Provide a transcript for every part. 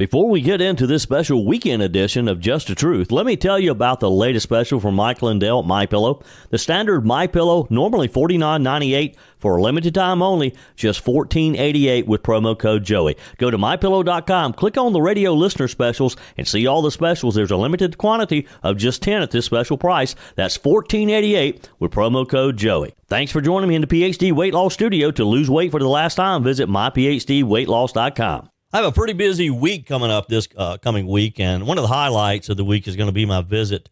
Before we get into this special weekend edition of Just the Truth, let me tell you about the latest special from Mike Lindell at MyPillow. The standard MyPillow, normally $49.98 for a limited time only, just $14.88 with promo code Joey. Go to MyPillow.com, click on the radio listener specials, and see all the specials. There's a limited quantity of just 10 at this special price. That's $14.88 with promo code Joey. Thanks for joining me in the PhD Weight Loss Studio. To lose weight for the last time, visit myphdweightloss.com. I have a pretty busy week coming up this coming week, and one of the highlights of the week is going to be my visit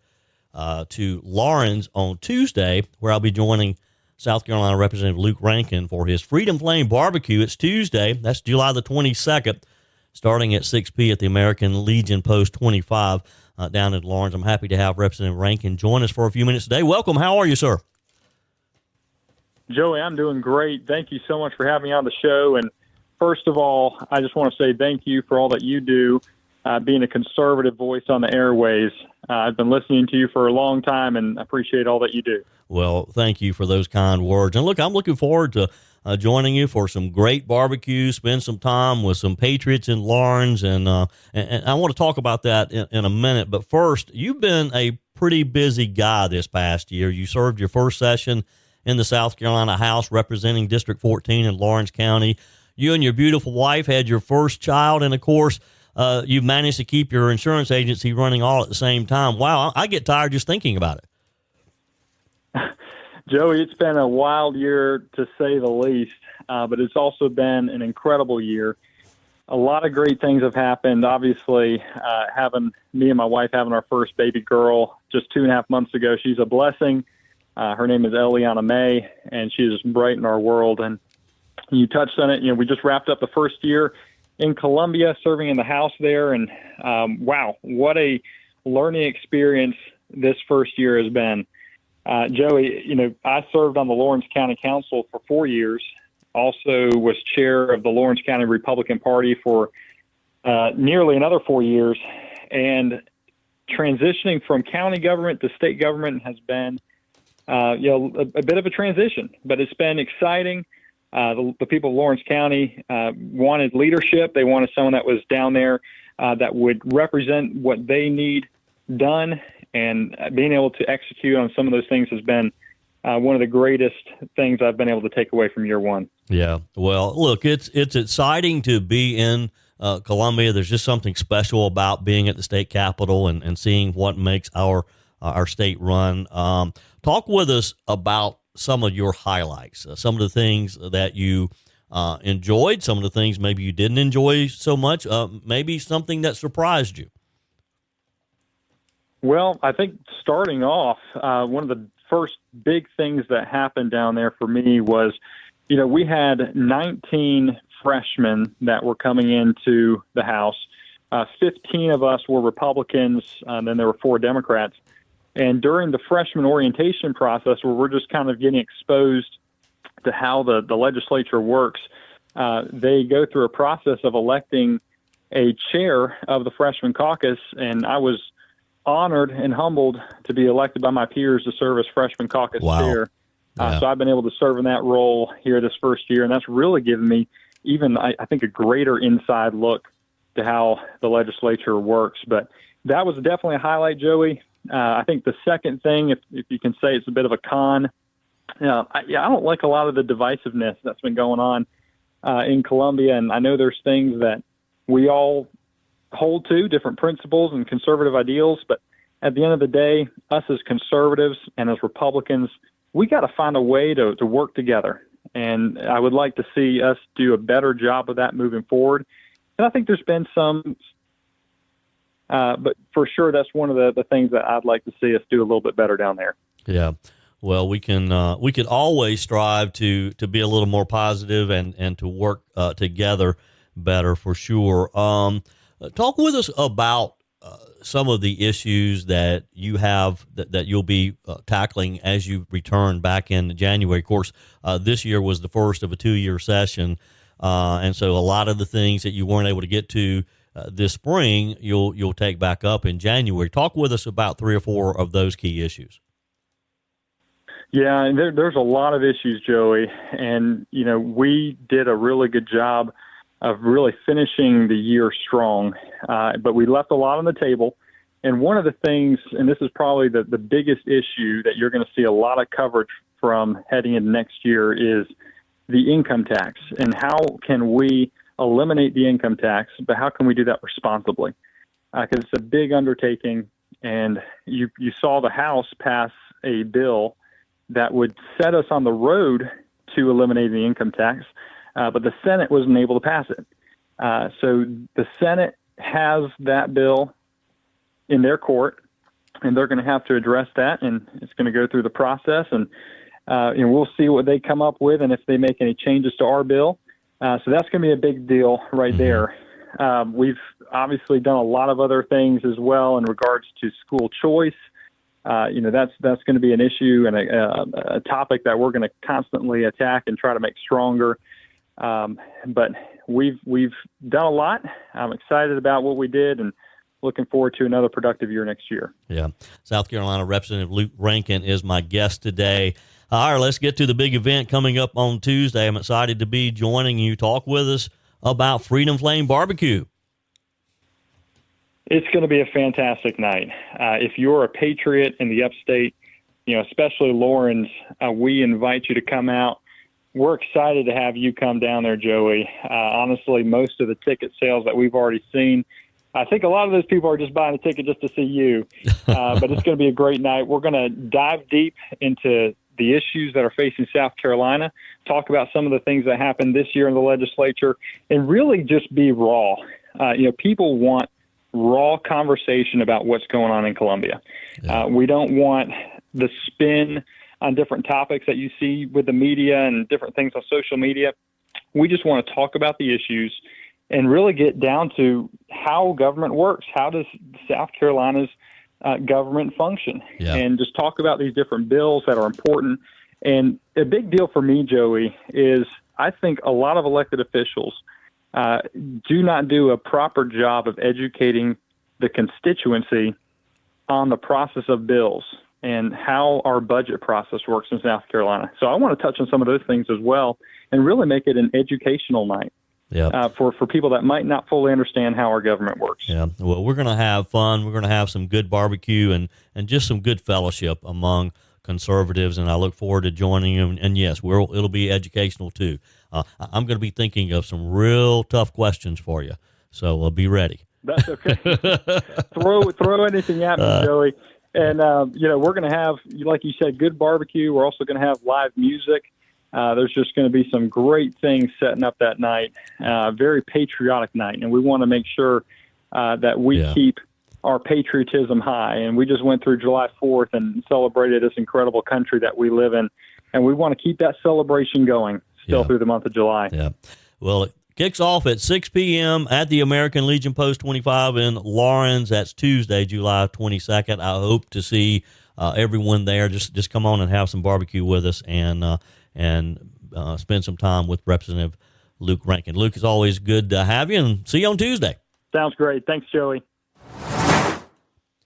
to Lawrence on Tuesday, where I'll be joining South Carolina Representative Luke Rankin for his Freedom Flame Barbecue. It's Tuesday. That's July the 22nd, starting at 6 p.m. at the American Legion Post 25 down in Lawrence. I'm happy to have Representative Rankin join us for a few minutes today. Welcome. How are you, sir? Joey, I'm doing great. Thank you so much for having me on the show. And first of all, I just want to say thank you for all that you do, being a conservative voice on the airways. I've been listening to you for a long time and appreciate all that you do. Well, thank you for those kind words. And look, I'm looking forward to joining you for some great barbecue, spend some time with some patriots in Lawrence, and I want to talk about that in a minute. But first, you've been a pretty busy guy this past year. You served your first session in the South Carolina House representing District 14 in Lawrence County. You and your beautiful wife had your first child, and, of course, you've managed to keep your insurance agency running all at the same time. Wow, I get tired just thinking about it. Joey, it's been a wild year, to say the least, but it's also been an incredible year. A lot of great things have happened. Obviously, having me and my wife having our first baby girl just 2.5 months ago, she's a blessing. Her name is Eliana May, and she is bright in our world. And you touched on it. You know, we just wrapped up the first year in Columbia, serving in the House there. And wow, what a learning experience this first year has been. Joey, you know, I served on the Lawrence County Council for 4 years, also was chair of the Lawrence County Republican Party for nearly another 4 years. And transitioning from county government to state government has been, a bit of a transition, but it's been exciting. The people of Lawrence County wanted leadership. They wanted someone that was down there that would represent what they need done, and being able to execute on some of those things has been one of the greatest things I've been able to take away from year one. Yeah. Well, look, it's exciting to be in Columbia. There's just something special about being at the state capitol and seeing what makes our state run. Talk with us about some of your highlights, some of the things that you enjoyed, some of the things maybe you didn't enjoy so much, maybe something that surprised you. Well, I think starting off, one of the first big things that happened down there for me was, you know, we had 19 freshmen that were coming into the House. 15 of us were Republicans, and then there were 4 Democrats. And during the freshman orientation process, where we're just kind of getting exposed to how the legislature works, they go through a process of electing a chair of the freshman caucus, and I was honored and humbled to be elected by my peers to serve as freshman caucus chair. So I've been able to serve in that role here this first year, and that's really given me even, I think, a greater inside look to how the legislature works. But that was definitely a highlight, Joey. I think the second thing, if you can say it's a bit of a con, I don't like a lot of the divisiveness that's been going on in Columbia. And I know there's things that we all hold to, different principles and conservative ideals. But at the end of the day, us as conservatives and as Republicans, we got to find a way to work together. And I would like to see us do a better job of that moving forward. And I think there's been some, but for sure, that's one of the things that I'd like to see us do a little bit better down there. Yeah. Well, we can always strive to be a little more positive and to work together better for sure. Talk with us about some of the issues that you have that you'll be tackling as you return back in January. Of course, this year was the first of a 2-year session, and so a lot of the things that you weren't able to get to this spring, you'll take back up in January. Talk with us about 3 or 4 of those key issues. Yeah, and there's a lot of issues, Joey, and you know we did a really good job of really finishing the year strong. But we left a lot on the table. And one of the things, and this is probably the biggest issue that you're going to see a lot of coverage from heading into next year, is the income tax. And how can we eliminate the income tax, but how can we do that responsibly? Because it's a big undertaking. And you saw the House pass a bill that would set us on the road to eliminating the income tax, but the Senate wasn't able to pass it. So the Senate has that bill in their court, and they're going to have to address that, and it's going to go through the process, and we'll see what they come up with and if they make any changes to our bill. So that's going to be a big deal right there. We've obviously done a lot of other things as well in regards to school choice. That's going to be an issue and a topic that we're going to constantly attack and try to make stronger. But we've done a lot. I'm excited about what we did and looking forward to another productive year next year. Yeah. South Carolina Representative Luke Rankin is my guest today. All right, let's get to the big event coming up on Tuesday. I'm excited to be joining you. Talk with us about Freedom Flame Barbecue. It's going to be a fantastic night. If you're a patriot in the Upstate, especially Lawrence, we invite you to come out. We're excited to have you come down there, Joey. Honestly, most of the ticket sales that we've already seen, I think a lot of those people are just buying a ticket just to see you. But it's going to be a great night. We're going to dive deep into the issues that are facing South Carolina, talk about some of the things that happened this year in the legislature, and really just be raw. People want raw conversation about what's going on in Columbia. Yeah. We don't want the spin on different topics that you see with the media and different things on social media. We just want to talk about the issues and really get down to how government works. How does South Carolina's government function? Yeah. And just talk about these different bills that are important. And a big deal for me, Joey, is I think a lot of elected officials do not do a proper job of educating the constituency on the process of bills and how our budget process works in South Carolina. So I want to touch on some of those things as well and really make it an educational night. Yeah. For people that might not fully understand how our government works. Yeah. Well, we're going to have fun. We're going to have some good barbecue and just some good fellowship among conservatives, and I look forward to joining you. And yes, it'll be educational too. I'm going to be thinking of some real tough questions for you, so be ready. That's okay. throw anything at me, Joey. And we're going to have, like you said, good barbecue. We're also going to have live music. There's just going to be some great things setting up that night. Very patriotic night, and we want to make sure that we keep our patriotism high. And we just went through July 4th and celebrated this incredible country that we live in, and we want to keep that celebration going still through the month of July. Yeah. Well, it kicks off at 6 p.m. at the American Legion Post 25 in Lawrence. That's Tuesday, July 22nd. I hope to see everyone there. Just come on and have some barbecue with us and spend some time with Representative Luke Rankin. Luke, it's always good to have you, and see you on Tuesday. Sounds great. Thanks, Joey.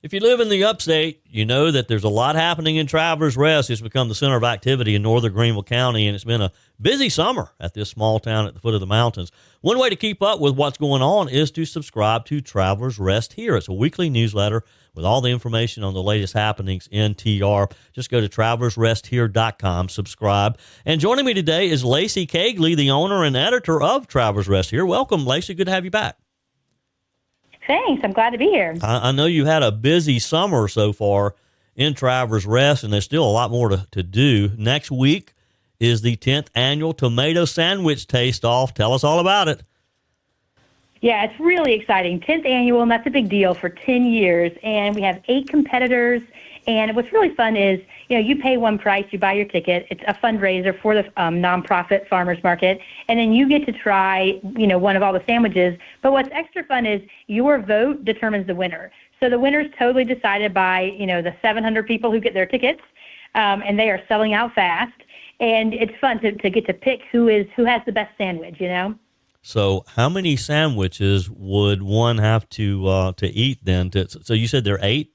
If you live in the Upstate, you know that there's a lot happening in Travelers Rest. It's become the center of activity in northern Greenville County, and it's been a busy summer at this small town at the foot of the mountains. One way to keep up with what's going on is to subscribe to Travelers Rest Here. It's a weekly newsletter with all the information on the latest happenings in TR. Just go to travelersresthere.com, subscribe. And joining me today is Lacey Kegley, the owner and editor of Travelers Rest Here. Welcome, Lacey. Good to have you back. Thanks. I'm glad to be here. I know you had a busy summer so far in Travelers Rest, and there's still a lot more to do. Next week is the 10th annual Tomato Sandwich Taste-Off. Tell us all about it. Yeah, it's really exciting. 10th annual, and that's a big deal for 10 years. And we have 8 competitors. And what's really fun is, you pay one price, you buy your ticket. It's a fundraiser for the nonprofit farmers market. And then you get to try, one of all the sandwiches. But what's extra fun is your vote determines the winner. So the winner's totally decided by, the 700 people who get their tickets. And they are selling out fast. And it's fun to get to pick who has the best sandwich, So how many sandwiches would one have to eat then? So you said there are 8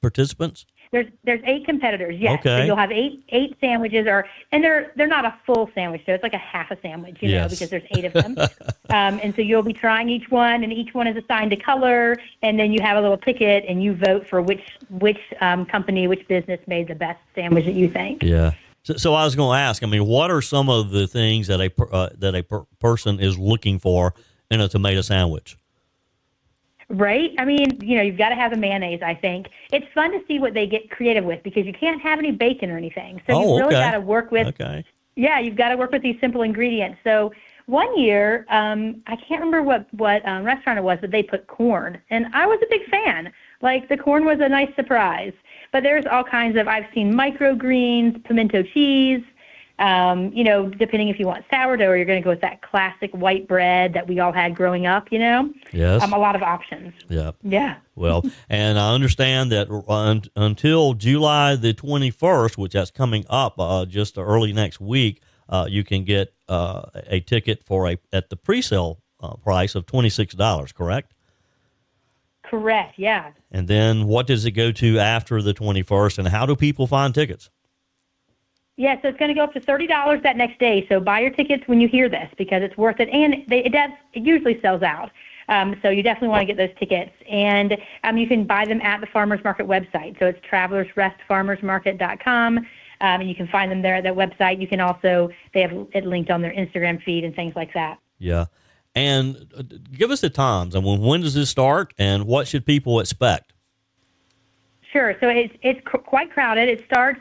participants? There's 8 competitors. Yes. Okay. So you'll have eight sandwiches, and they're not a full sandwich, so it's like a half a sandwich, you know, because there's 8 of them. And so you'll be trying each one, and each one is assigned a color, and then you have a little ticket, and you vote for which company, which business made the best sandwich that you think. Yeah. So I was going to ask, I mean, what are some of the things that a person is looking for in a tomato sandwich? Right? I mean, you know, you've got to have the mayonnaise, I think. It's fun to see what they get creative with because you can't have any bacon or anything. So you've really got to work with, you've got to work with these simple ingredients. So one year, I can't remember what restaurant it was, but they put corn. And I was a big fan. Like, the corn was a nice surprise. But there's all kinds of, I've seen microgreens, pimento cheese, you know, depending if you want sourdough or you're going to go with that classic white bread that we all had growing up, you know? Yes. A lot of options. Yeah. Yeah. Well, and I understand that until July the 21st, which that's coming up just early next week, you can get a ticket at the pre-sale price of $26, correct? Correct, yeah. And then what does it go to after the 21st, and how do people find tickets? Yeah, so it's going to go up to $30 that next day. So buy your tickets when you hear this because it's worth it, and it usually sells out. So you definitely want to get those tickets, and you can buy them at the Farmers Market website. So it's travelersrestfarmersmarket.com, and you can find them there at that website. You can also, they have it linked on their Instagram feed and things like that. Yeah. And give us the times. I mean, when does this start, and what should people expect? Sure. So it's quite crowded. It starts,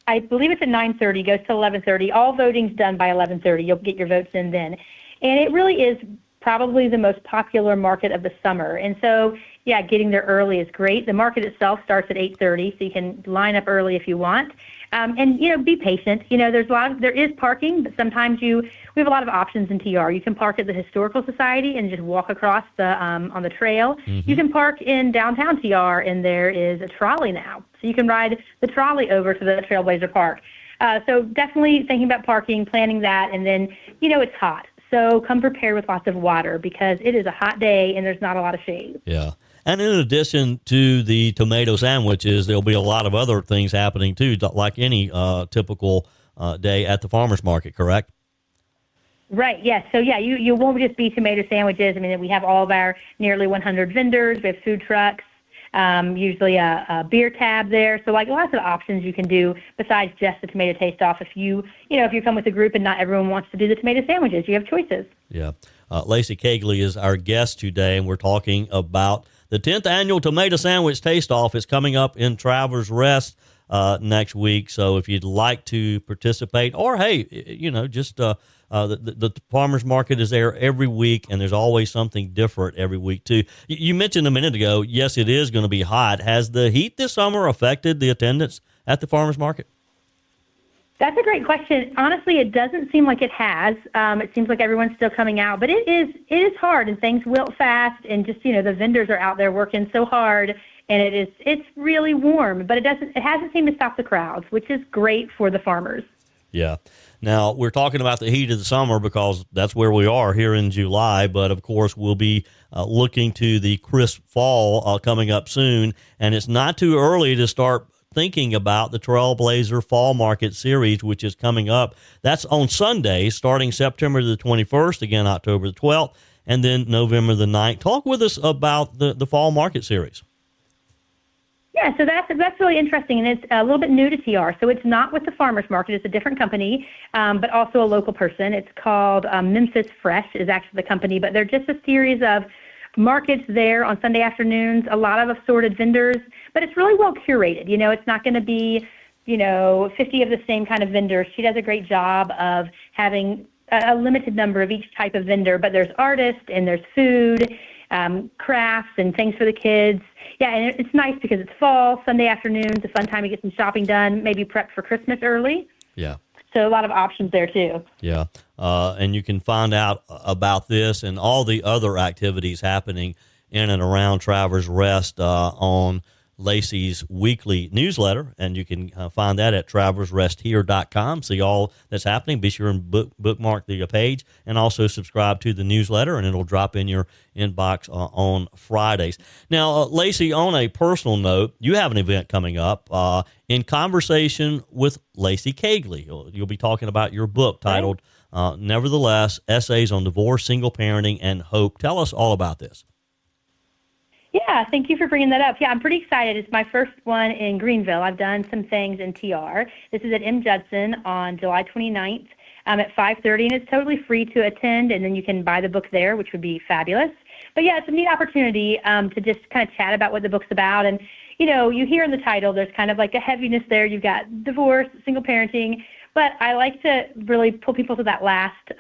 I believe it's at 9:30, goes to 11:30. All voting's done by 11:30. You'll get your votes in then. And it really is probably the most popular market of the summer. And so, yeah, getting there early is great. The market itself starts at 8:30, so you can line up early if you want. And, you know, be patient. You know, there is parking, but sometimes we have a lot of options in TR. You can park at the Historical Society and just walk across on the trail. Mm-hmm. You can park in downtown TR, and there is a trolley now. So you can ride the trolley over to the Trailblazer Park. So definitely thinking about parking, planning that, and then, you know, it's hot. So come prepared with lots of water because it is a hot day and there's not a lot of shade. Yeah. And in addition to the tomato sandwiches, there'll be a lot of other things happening too, like any typical day at the farmer's market, correct? Right, yes. So, yeah, you won't just be tomato sandwiches. I mean, we have all of our nearly 100 vendors. We have food trucks, usually a beer tab there. So, like, lots of options you can do besides just the tomato taste-off. If you come with a group and not everyone wants to do the tomato sandwiches, you have choices. Yeah. Lacey Kegley is our guest today, and we're talking about the 10th Annual Tomato Sandwich Taste-Off. Is coming up in Travelers Rest next week. So if you'd like to participate, or, hey, you know, just the farmer's market is there every week, and there's always something different every week, too. You mentioned a minute ago, yes, it is going to be hot. Has the heat this summer affected the attendance at the farmer's market? That's a great question. Honestly, it doesn't seem like it has. It seems like everyone's still coming out, but it is hard, and things wilt fast, and just, you know, the vendors are out there working so hard, and it's really warm, but it hasn't seemed to stop the crowds, which is great for the farmers. Yeah. Now, we're talking about the heat of the summer because that's where we are here in July, but of course we'll be looking to the crisp fall coming up soon, and it's not too early to start thinking about the Trailblazer Fall Market Series, which is coming up. That's on Sunday, starting September the 21st, again October the 12th, and then November the 9th. Talk with us about the Fall Market Series. Yeah, so that's really interesting, and it's a little bit new to TR. So it's not with the farmers market; it's a different company, but also a local person. It's called Memphis Fresh is actually the company, but they're just a series of markets there on Sunday afternoons. A lot of assorted vendors, but it's really well curated. You know, it's not going to be, 50 of the same kind of vendors. She does a great job of having a limited number of each type of vendor, but there's artists and there's food, crafts and things for the kids. Yeah, and it's nice because it's fall, Sunday afternoons, a fun time to get some shopping done, maybe prep for Christmas early. Yeah. So a lot of options there, too. Yeah, and you can find out about this and all the other activities happening in and around Travelers Rest on Lacey's weekly newsletter, and you can find that at travelersresthere.com. See all that's happening. Be sure and bookmark the page, and also subscribe to the newsletter, and it'll drop in your inbox on Fridays. Now, Lacey, on a personal note, you have an event coming up in conversation with Lacey Kegley. You'll be talking about your book titled, Nevertheless, Essays on Divorce, Single Parenting, and Hope. Tell us all about this. Yeah, thank you for bringing that up. Yeah, I'm pretty excited. It's my first one in Greenville. I've done some things in TR. This is at M. Judson on July 29th at 5:30, and it's totally free to attend, and then you can buy the book there, which would be fabulous. But yeah, it's a neat opportunity to just kind of chat about what the book's about. And, you know, you hear in the title, there's kind of like a heaviness there. You've got divorce, single parenting, but I like to really pull people to that last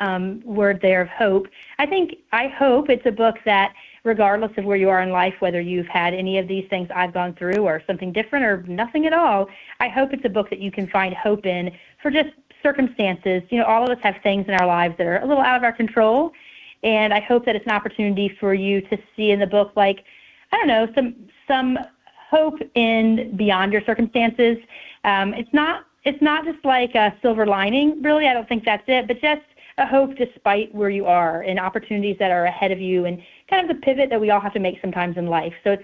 word there of hope. I hope it's a book that, regardless of where you are in life, whether you've had any of these things I've gone through or something different or nothing at all, I hope it's a book that you can find hope in for just circumstances. You know, all of us have things in our lives that are a little out of our control, and I hope that it's an opportunity for you to see in the book, like, I don't know, some hope in beyond your circumstances. It's not just like a silver lining, really. I don't think that's it, but just a hope despite where you are and opportunities that are ahead of you and kind of the pivot that we all have to make sometimes in life. So it's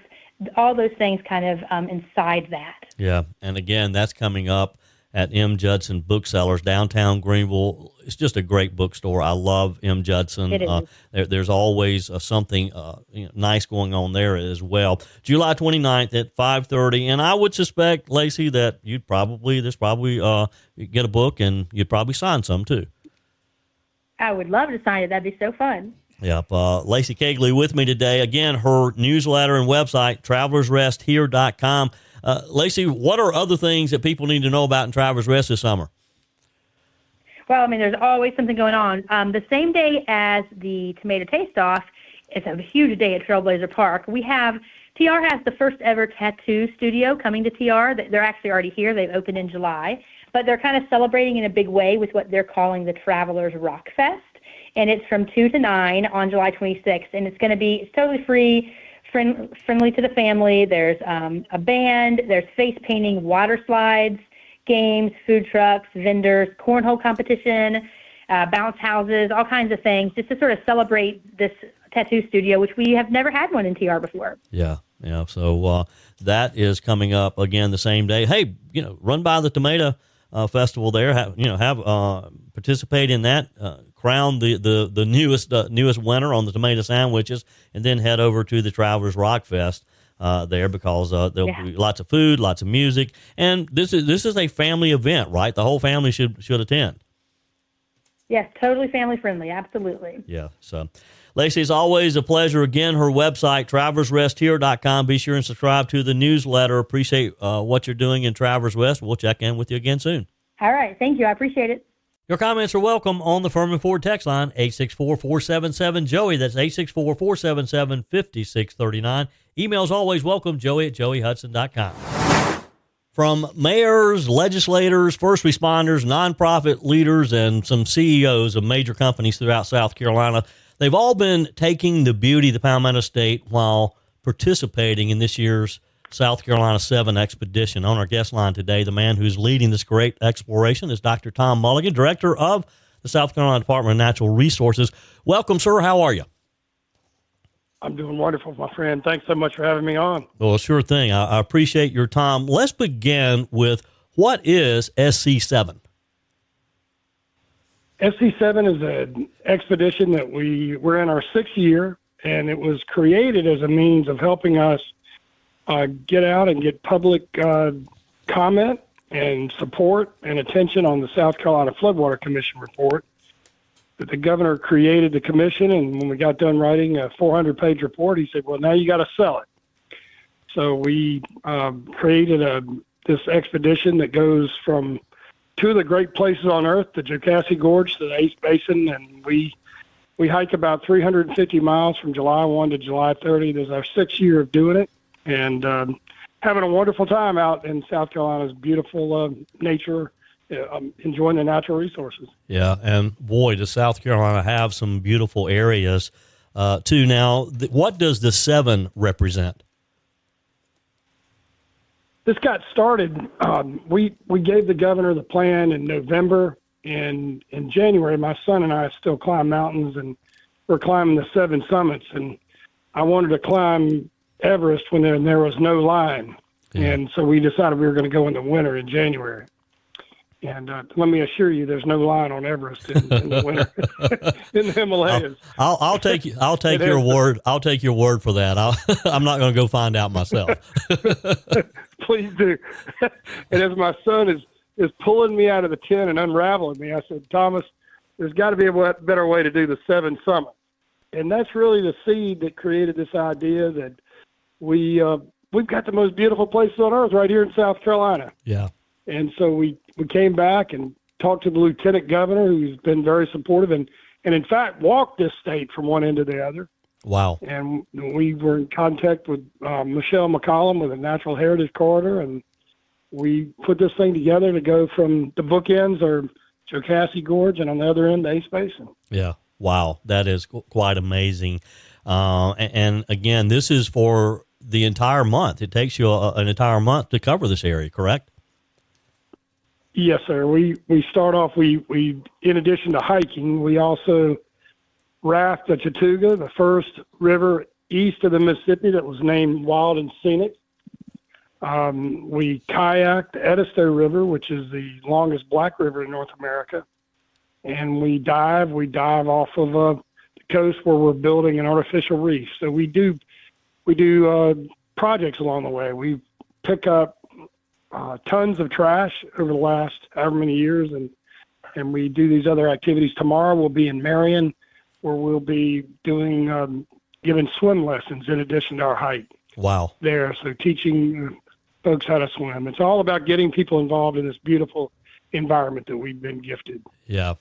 all those things kind of inside that. Yeah, and again, that's coming up at M. Judson Booksellers, downtown Greenville. It's just a great bookstore. I love M. Judson. It is. There's always something nice going on there as well. July 29th at 5:30, and I would suspect, Lacey, that you'd probably get a book and you'd probably sign some too. I would love to sign it. That'd be so fun. Yep. Lacey Kegley with me today. Again, her newsletter and website, travelersresthere.com. Lacey, what are other things that people need to know about in Travelers Rest this summer? Well, I mean, there's always something going on. The same day as the Tomato Taste-Off, it's a huge day at Trailblazer Park. TR has the first ever tattoo studio coming to TR. They're actually already here. They've opened in July. But they're kind of celebrating in a big way with what they're calling the Travelers Rock Fest. And it's from 2 to 9 on July 26th. And it's totally free, friendly to the family. There's a band, there's face painting, water slides, games, food trucks, vendors, cornhole competition, bounce houses, all kinds of things, just to sort of celebrate this tattoo studio, which we have never had one in TR before. Yeah. So that is coming up again the same day. Hey, run by the Tomato Festival there. Participate in that. Crown the newest winner on the tomato sandwiches, and then head over to the Travelers Rock Fest there, because there'll be lots of food, lots of music, and this is a family event, right? The whole family should attend. Yes, totally family friendly, absolutely. Yeah. So, Lacey, it's always a pleasure. Again, her website, travelersresthere.com. Be sure and subscribe to the newsletter. Appreciate what you're doing in Travelers Rest. We'll check in with you again soon. All right. Thank you. I appreciate it. Your comments are welcome on the Furman Ford text line, 864-477-JOEY. That's 864-477-5639. Emails always welcome, joey@joeyhudson.com. From mayors, legislators, first responders, nonprofit leaders, and some CEOs of major companies throughout South Carolina, they've all been taking the beauty of the Palmetto State while participating in this year's South Carolina 7 Expedition. On our guest line today, the man who's leading this great exploration is Dr. Tom Mullikin, director of the South Carolina Department of Natural Resources. Welcome, sir. How are you? I'm doing wonderful, my friend. Thanks so much for having me on. Well, sure thing. I appreciate your time. Let's begin with, what is SC7? SC7 is an expedition that we're in our 6th year, and it was created as a means of helping us get out and get public comment and support and attention on the South Carolina Floodwater Commission report. That the governor created the commission, and when we got done writing a 400-page report, he said, well, now you got to sell it. So we created this expedition that goes from two of the great places on earth, the Jocassee Gorge to the Ace Basin, and we hike about 350 miles from July 1 to July 30. This is our 6th year of doing it, and having a wonderful time out in South Carolina's beautiful nature, enjoying the natural resources. Yeah, and boy, does South Carolina have some beautiful areas too. Now, what does the 7 represent? this got started. We gave the governor the plan in November, and in January, my son and I still climb mountains, and we're climbing the 7 summits. And I wanted to climb Everest when there was no line, and so we decided we were going to go in the winter in January. And let me assure you, there's no line on Everest in the winter in the Himalayas. I'll take your word. I'll take your word for that. I'm not going to go find out myself. Please do. And as my son is pulling me out of the tent and unraveling me, I said, Thomas, there's got to be a better way to do the 7 summits. And that's really the seed that created this idea that we've got the most beautiful places on earth right here in South Carolina. Yeah. And so we came back and talked to the lieutenant governor, who's been very supportive and in fact walked this state from one end to the other. Wow. And we were in contact with Michelle McCollum with the Natural Heritage Corridor, and we put this thing together to go from the bookends or Jocassee Gorge and on the other end, the Ace Basin. Yeah. Wow. That is quite amazing. And again, this is for the entire month. It takes you an entire month to cover this area, correct? Yes, sir. We start off, we in addition to hiking, we also raft the Chattooga, the first river east of the Mississippi that was named Wild and Scenic. We kayak the Edisto River, which is the longest black river in North America. And we dive off of the coast where we're building an artificial reef. So we do projects along the way. We pick up tons of trash over the last however many years, and we do these other activities. Tomorrow we'll be in Marion, where we'll be doing giving swim lessons in addition to our hike. Wow. There, so teaching folks how to swim. It's all about getting people involved in this beautiful environment that we've been gifted. Yeah.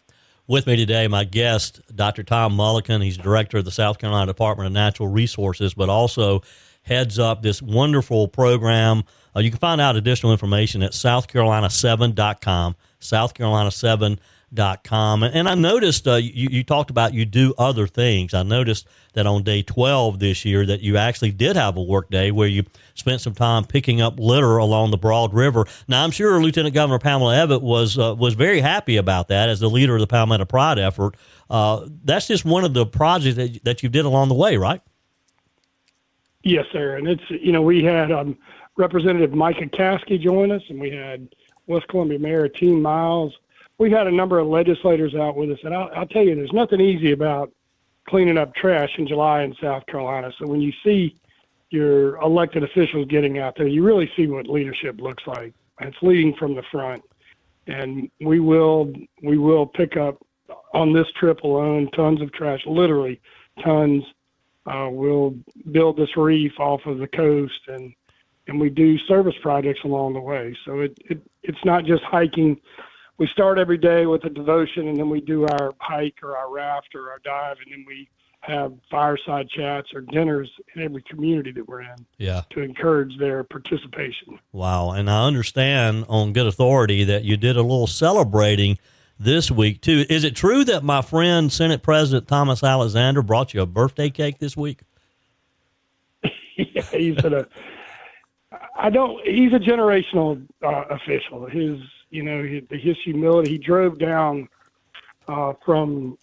With me today, my guest, Dr. Tom Mullikin. He's director of the South Carolina Department of Natural Resources, but also heads up this wonderful program. You can find out additional information at southcarolina7.com, southcarolina7.com. And I noticed you talked about you do other things. I noticed that on day 12 this year that you actually did have a work day where you spent some time picking up litter along the Broad River. Now, I'm sure Lieutenant Governor Pamela Evette was very happy about that as the leader of the Palmetto Pride effort. That's just one of the projects that you did along the way, right? Yes, sir. And it's, we had Representative Micah Caskey join us, and we had West Columbia Mayor Team Miles. We had a number of legislators out with us, and I'll tell you, there's nothing easy about cleaning up trash in July in South Carolina. So when you see your elected officials getting out there, you really see what leadership looks like. It's leading from the front, and we will pick up on this trip alone tons of trash, literally tons. We'll build this reef off of the coast, and we do service projects along the way. So it's not just hiking. We start every day with a devotion, and then we do our hike or our raft or our dive, and then we have fireside chats or dinners in every community that we're in to encourage their participation. Wow. And I understand on good authority that you did a little celebrating this week, too. Is it true that my friend, Senate President Thomas Alexander, brought you a birthday cake this week? Yeah, he's a generational official. His humility. He drove down from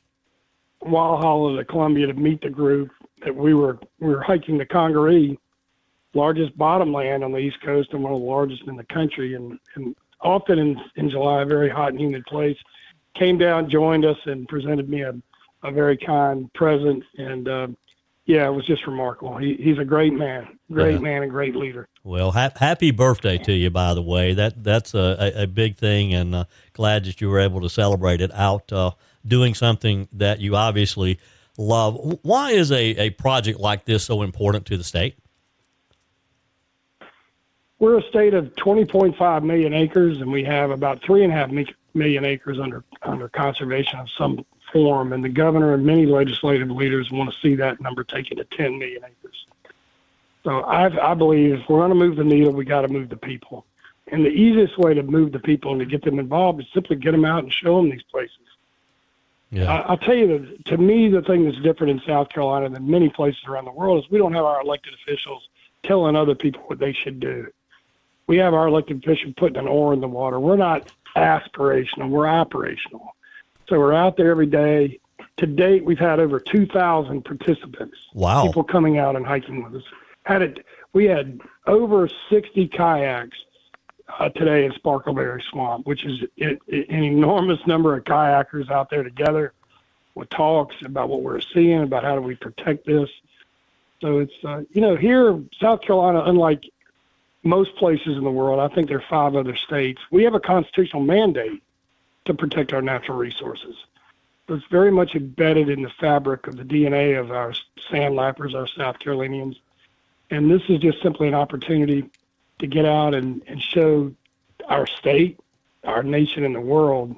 Walhalla to Columbia to meet the group that we were hiking the Congaree, largest bottomland on the East Coast and one of the largest in the country, and often in July, a very hot and humid place. Came down, joined us, and presented me a very kind present, and it was just remarkable. He's a great man, man, and great leader. Well, happy birthday to you, by the way. That's a big thing, and glad that you were able to celebrate it out doing something that you obviously love. Why is a project like this so important to the state? We're a state of 20.5 million acres, and we have about 3.5 million acres under conservation of some form, and the governor and many legislative leaders want to see that number taken to 10 million acres. So I believe if we're going to move the needle, we got to move the people. And the easiest way to move the people and to get them involved is simply get them out and show them these places. Yeah. I'll tell you that to me, the thing that's different in South Carolina than many places around the world is we don't have our elected officials telling other people what they should do. we have our elected official putting an oar in the water. We're not aspirational, we're operational. So we're out there every day. To date, we've had over 2,000 participants. Wow. People coming out and hiking with us. We had over 60 kayaks today in Sparkleberry Swamp, which is an enormous number of kayakers out there together with talks about what we're seeing, about how do we protect this. So it's, here, South Carolina, unlike most places in the world, I think there are 5 other states, we have a constitutional mandate to protect our natural resources. So it's very much embedded in the fabric of the DNA of our sandlappers, our South Carolinians. And this is just simply an opportunity to get out and show our state, our nation, and the world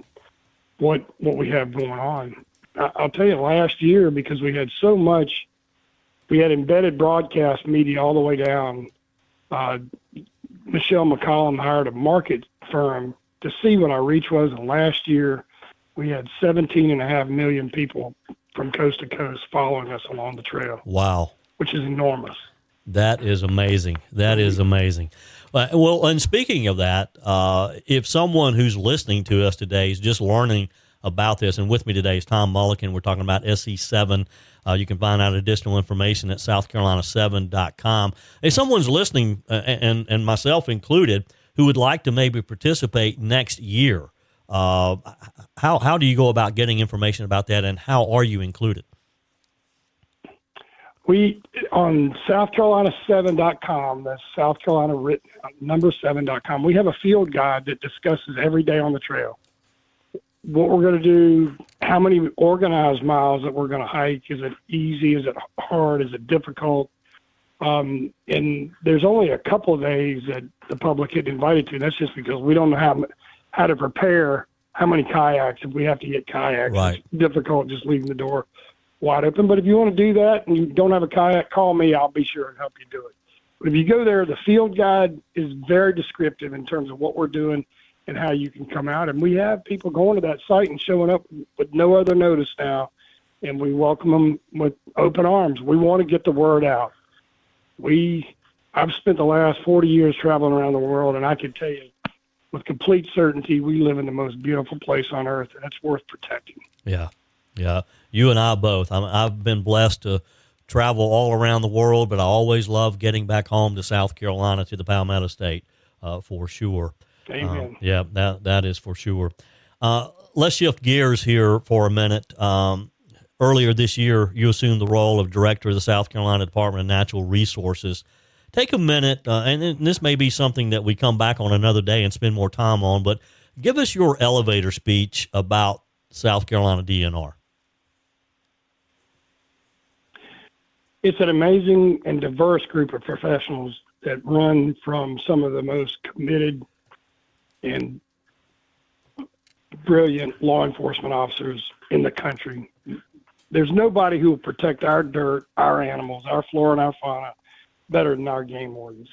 what we have going on. I'll tell you, last year, because we had so much, we had embedded broadcast media all the way down. Michelle McCollum hired a market firm to see what our reach was, and last year we had 17.5 million people from coast to coast following us along the trail. Wow. Which is enormous. That is amazing. That is amazing. Well, and speaking of that, if someone who's listening to us today is just learning about this, and with me today is Tom Mullikin. We're talking about SC7. You can find out additional information at southcarolina7.com. If someone's listening, and myself included, who would like to maybe participate next year, how do you go about getting information about that, and how are you included? We, on southcarolina7.com, that's South Carolina written, number 7.com, we have a field guide that discusses every day on the trail what we're going to do, how many organized miles that we're going to hike. Is it easy? Is it hard? Is it difficult? And there's only a couple of days that the public get invited to. That's just because we don't know how to prepare how many kayaks, if we have to get kayaks. Right. It's difficult just leaving the door wide open. But if you want to do that and you don't have a kayak, call me. I'll be sure to help you do it. But if you go there, the field guide is very descriptive in terms of what we're doing and how you can come out. And we have people going to that site and showing up with no other notice now, and we welcome them with open arms. We want to get the word out. I've spent the last 40 years traveling around the world, and I can tell you with complete certainty we live in the most beautiful place on earth, and it's worth protecting. Yeah. You and I both. I've been blessed to travel all around the world, but I always love getting back home to South Carolina, to the Palmetto State, for sure. Amen. Yeah, that is for sure. Let's shift gears here for a minute. Earlier this year, you assumed the role of director of the South Carolina Department of Natural Resources. Take a minute, and this may be something that we come back on another day and spend more time on, but give us your elevator speech about South Carolina DNR. It's an amazing and diverse group of professionals that run from some of the most committed and brilliant law enforcement officers in the country. There's nobody who will protect our dirt, our animals, our flora and our fauna better than our game wardens.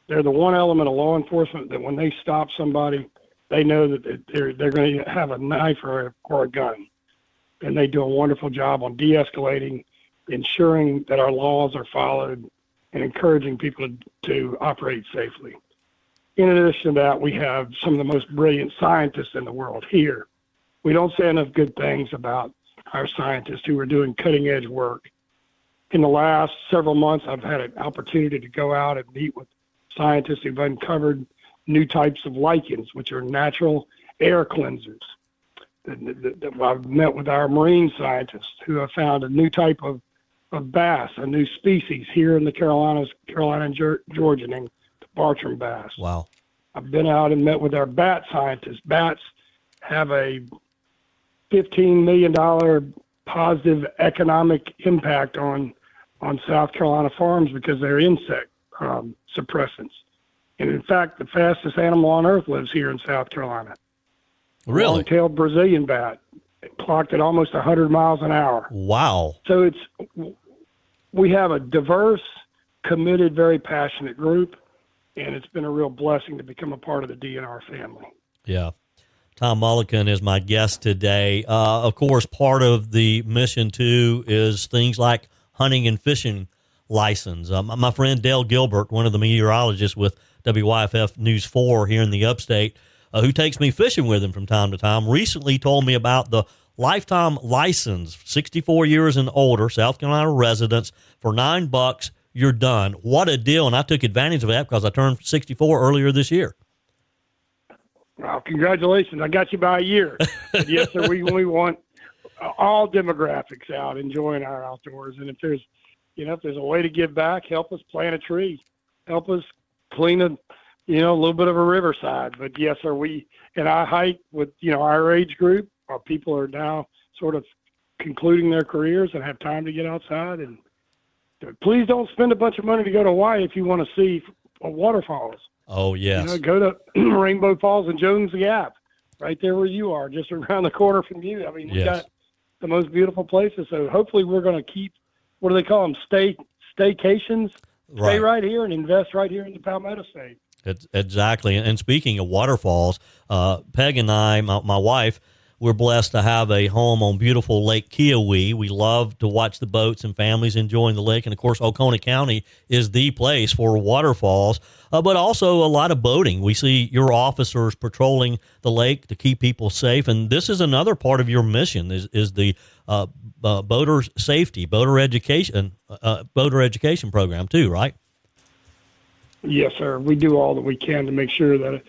They're the one element of law enforcement that when they stop somebody, they know that they're going to have a knife or a gun. And they do a wonderful job on de-escalating, ensuring that our laws are followed, and encouraging people to operate safely. In addition to that, we have some of the most brilliant scientists in the world here. We don't say enough good things about our scientists who are doing cutting-edge work. In the last several months, I've had an opportunity to go out and meet with scientists who've uncovered new types of lichens, which are natural air cleansers. I've met with our marine scientists who have found a new type of bass, a new species here in the Carolina and Georgia named the Bartram bass. Wow. I've been out and met with our bat scientists. Bats have a $15 million positive economic impact on South Carolina farms because they're insect suppressants. And in fact, the fastest animal on earth lives here in South Carolina. Really? Long-tailed Brazilian bat, clocked at almost 100 miles an hour. Wow. So we have a diverse, committed, very passionate group, and it's been a real blessing to become a part of the DNR family. Yeah. Tom Mullikin is my guest today. Of course, part of the mission, too, is things like hunting and fishing license. My friend Dale Gilbert, one of the meteorologists with WYFF News 4 here in the Upstate, who takes me fishing with him from time to time, recently told me about the lifetime license, 64 years and older, South Carolina residents, for $9, you're done. What a deal. And I took advantage of that because I turned 64 earlier this year. Well, congratulations. I got you by a year. But yes, sir, we want all demographics out enjoying our outdoors. And if there's a way to give back, help us plant a tree. Help us clean a little bit of a riverside. But yes, sir, I hike with, our age group. Our people are now sort of concluding their careers and have time to get outside. And please don't spend a bunch of money to go to Hawaii if you want to see waterfalls. Oh, yes. Go to Rainbow Falls and Jones Gap, right there where you are, just around the corner from you. I mean, we got the most beautiful places. So hopefully we're going to keep, what do they call them, staycations? Stay right here and invest right here in the Palmetto State. Exactly. And speaking of waterfalls, Peg and I, my wife, we're blessed to have a home on beautiful Lake Kiowee. We love to watch the boats and families enjoying the lake. And, of course, Oconee County is the place for waterfalls, but also a lot of boating. We see your officers patrolling the lake to keep people safe. And this is another part of your mission is the boater safety, boater education program too, right? Yes, sir. We do all that we can to make sure that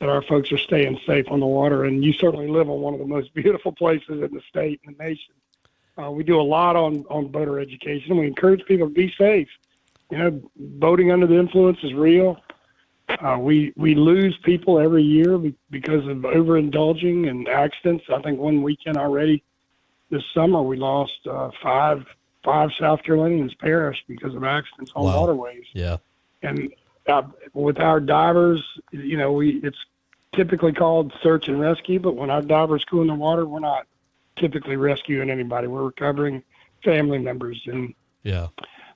our folks are staying safe on the water. And you certainly live on one of the most beautiful places in the state and the nation. We do a lot on boater education. We encourage people to be safe. Boating under the influence is real. We lose people every year because of overindulging and accidents. I think one weekend already this summer we lost five South Carolinians perished because of accidents on waterways. Yeah. And with our divers, it's typically called search and rescue, but when our divers go in the water, we're not typically rescuing anybody. We're recovering family members, and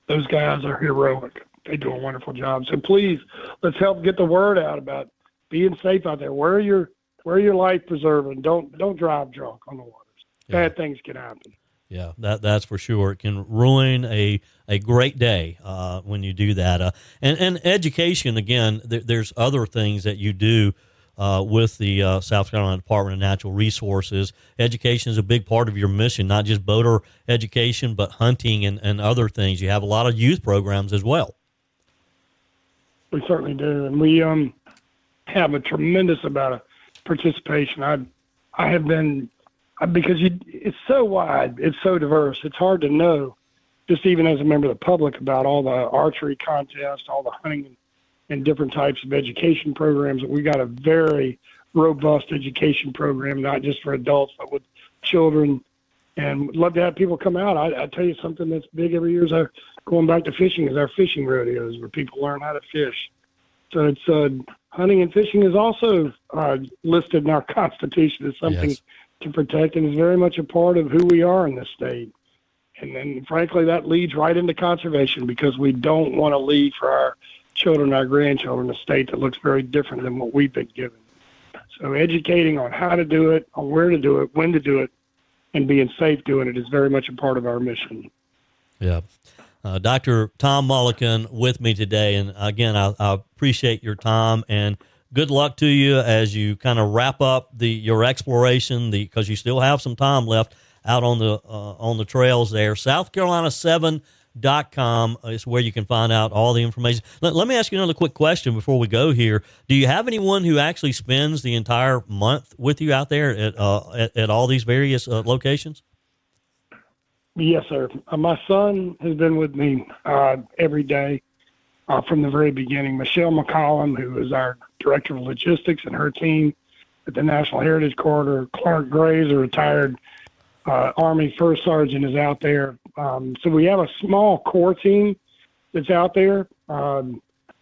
those guys are heroic. They do a wonderful job. So please, let's help get the word out about being safe out there. Wear your life preserver, and don't drive drunk on the waters. Bad things can happen. Yeah, that's for sure. It can ruin a great day when you do that. And education, again, there's other things that you do with the South Carolina Department of Natural Resources. Education is a big part of your mission, not just boater education, but hunting and other things. You have a lot of youth programs as well. We certainly do. And we have a tremendous amount of participation. I have been... because it's so wide, it's so diverse, it's hard to know, just even as a member of the public, about all the archery contests, all the hunting and different types of education programs. We got a very robust education program, not just for adults, but with children. And we'd love to have people come out. I tell you something that's big every year is going back to fishing, is our fishing rodeos where people learn how to fish. So it's hunting and fishing is also listed in our Constitution as something to protect, and is very much a part of who we are in this state. And then, frankly, that leads right into conservation, because we don't want to leave for our children, our grandchildren, a state that looks very different than what we've been given. So educating on how to do it, on where to do it, when to do it, and being safe doing it is very much a part of our mission. Yeah. Dr. Tom Mullikin with me today. And again, I appreciate your time, and good luck to you as you kind of wrap up your exploration, because you still have some time left out on the trails there. SouthCarolina7.com is where you can find out all the information. Let me ask you another quick question before we go here. Do you have anyone who actually spends the entire month with you out there at all these various locations? Yes, sir. My son has been with me every day from the very beginning. Michelle McCollum, who is our director of logistics, and her team at the National Heritage Corridor. Clark Graves, a retired Army First Sergeant, is out there. So we have a small core team that's out there,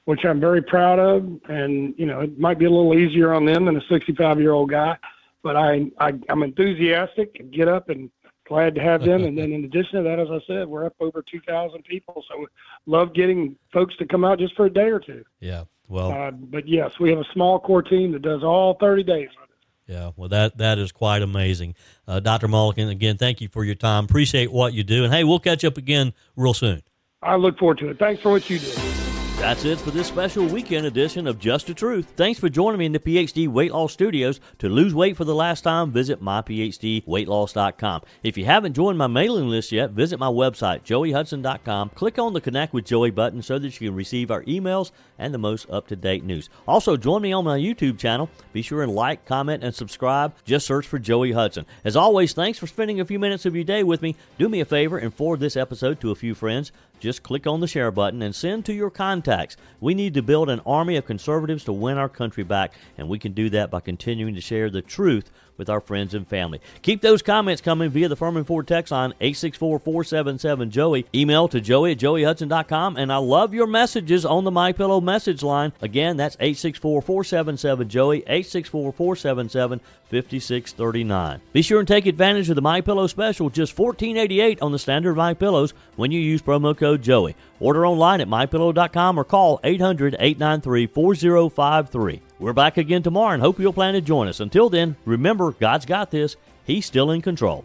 which I'm very proud of. And, it might be a little easier on them than a 65-year-old guy, but I'm enthusiastic and get up and glad to have them. And then in addition to that, as I said, we're up over 2,000 people. So we love getting folks to come out just for a day or two. Yeah. Well, but yes, we have a small core team that does all 30 days with us. Yeah. Well, that is quite amazing. Dr. Mullikin, again, thank you for your time. Appreciate what you do. And hey, we'll catch up again real soon. I look forward to it. Thanks for what you do. That's it for this special weekend edition of Just the Truth. Thanks for joining me in the PhD Weight Loss Studios. To lose weight for the last time, visit myphdweightloss.com. If you haven't joined my mailing list yet, visit my website, joeyhudson.com. Click on the Connect with Joey button so that you can receive our emails and the most up-to-date news. Also, join me on my YouTube channel. Be sure and like, comment, and subscribe. Just search for Joey Hudson. As always, thanks for spending a few minutes of your day with me. Do me a favor and forward this episode to a few friends. Just click on the share button and send to your contacts. We need to build an army of conservatives to win our country back, and we can do that by continuing to share the truth with our friends and family. Keep those comments coming via the Furman Ford text line 864-477-JOEY. Email to joey@joeyhudson.com, and I love your messages on the MyPillow message line. Again, that's 864-477-JOEY, 864-477-5639. Be sure and take advantage of the MyPillow special, just $14.88 on the standard MyPillows when you use promo code Joey. Order online at mypillow.com or call 800-893-4053. We're back again tomorrow and hope you'll plan to join us. Until then, remember, God's got this. He's still in control.